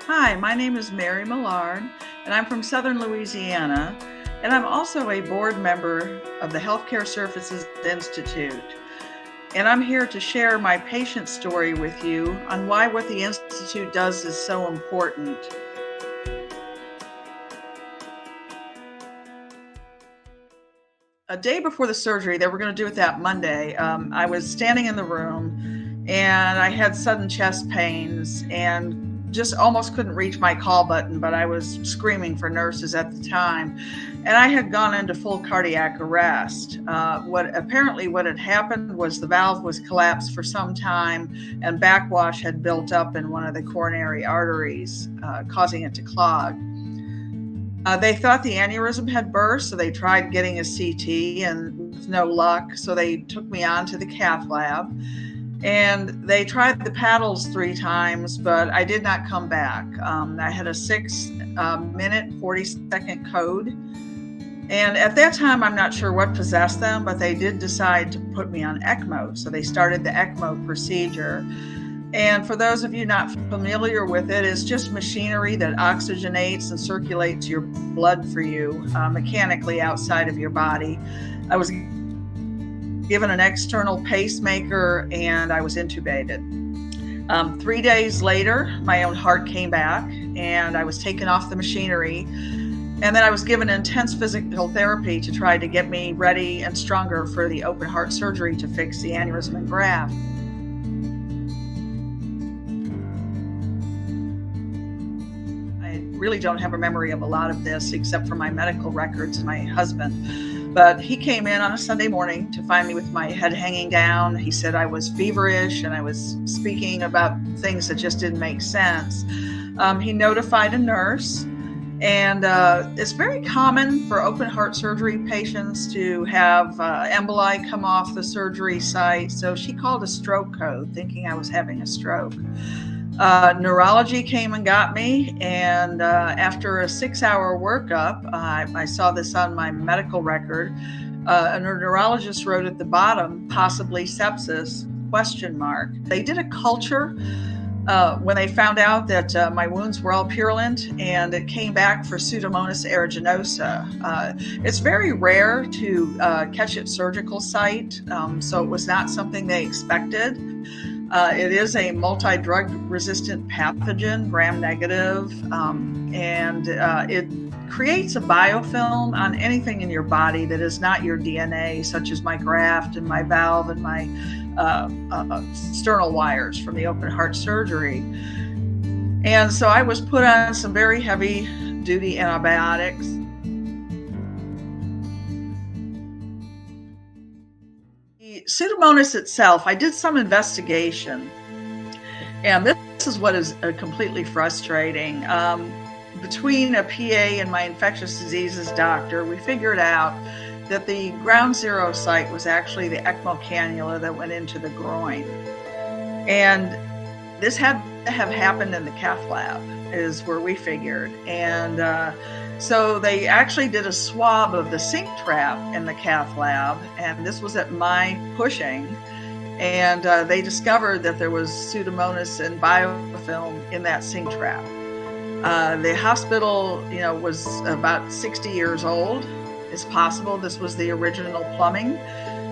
Hi, my name is Mary Millard, and I'm from Southern Louisiana, and I'm also a board member of the Healthcare Services Institute. And I'm here to share my patient story with you on why what the Institute does is so important. A day before the surgery, they were going to do it that Monday, I was standing in the room and I had sudden chest pains and just almost couldn't reach my call button, but I was screaming for nurses at the time. And I had gone into full cardiac arrest. What had happened was the valve was collapsed for some time and backwash had built up in one of the coronary arteries, causing it to clog. They thought the aneurysm had burst, so they tried getting a CT and with no luck. So they took me on to the cath lab and they tried the paddles 3 times, but I did not come back. I had a 6-minute, 40-second code. And at that time, I'm not sure what possessed them, but they did decide to put me on ECMO. So they started the ECMO procedure. And for those of you not familiar with it, it's just machinery that oxygenates and circulates your blood for you mechanically outside of your body. I was given an external pacemaker and I was intubated. 3 days later, my own heart came back and I was taken off the machinery. And then I was given intense physical therapy to try to get me ready and stronger for the open heart surgery to fix the aneurysm and graft. Really don't have a memory of a lot of this except for my medical records and my husband. But he came in on a Sunday morning to find me with my head hanging down. He said I was feverish and I was speaking about things that just didn't make sense. He notified a nurse, and it's very common for open heart surgery patients to have emboli come off the surgery site. So she called a stroke code thinking I was having a stroke. Neurology came and got me, and after a 6-hour workup, I saw this on my medical record. A neurologist wrote at the bottom, possibly sepsis, ? They did a culture when they found out that my wounds were all purulent, and it came back for Pseudomonas aeruginosa. It's very rare to catch at surgical site, so it was not something they expected. It is a multi-drug resistant pathogen, gram-negative, and it creates a biofilm on anything in your body that is not your DNA, such as my graft and my valve and my sternal wires from the open heart surgery. And so I was put on some very heavy-duty antibiotics. Pseudomonas itself, I did some investigation, and this is what is completely frustrating. Between a PA and my infectious diseases doctor, we figured out that the ground zero site was actually the ECMO cannula that went into the groin. And this had to have happened in the cath lab, is where we figured. And so they actually did a swab of the sink trap in the cath lab, and this was at my pushing. And they discovered that there was Pseudomonas and biofilm in that sink trap. The hospital, was about 60 years old. It's possible this was the original plumbing,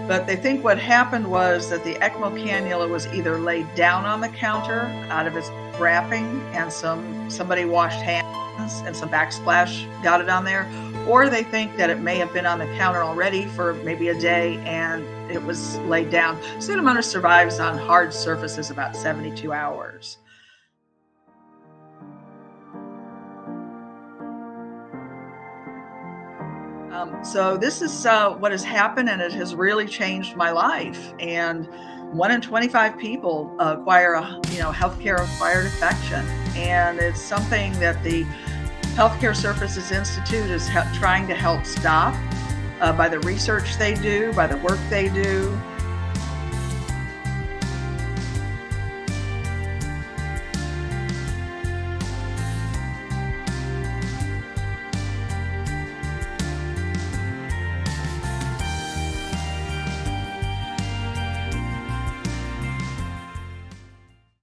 but they think what happened was that the ECMO cannula was either laid down on the counter out of its wrapping, and somebody washed hands and some backsplash got it on there, or they think that it may have been on the counter already for maybe a day and it was laid down. Pseudomonas survives on hard surfaces about 72 hours. So this is what has happened, and it has really changed my life. And 1 in 25 people acquire a healthcare-acquired infection, and it's something that the Healthcare Services Institute is trying to help stop by the research they do, by the work they do.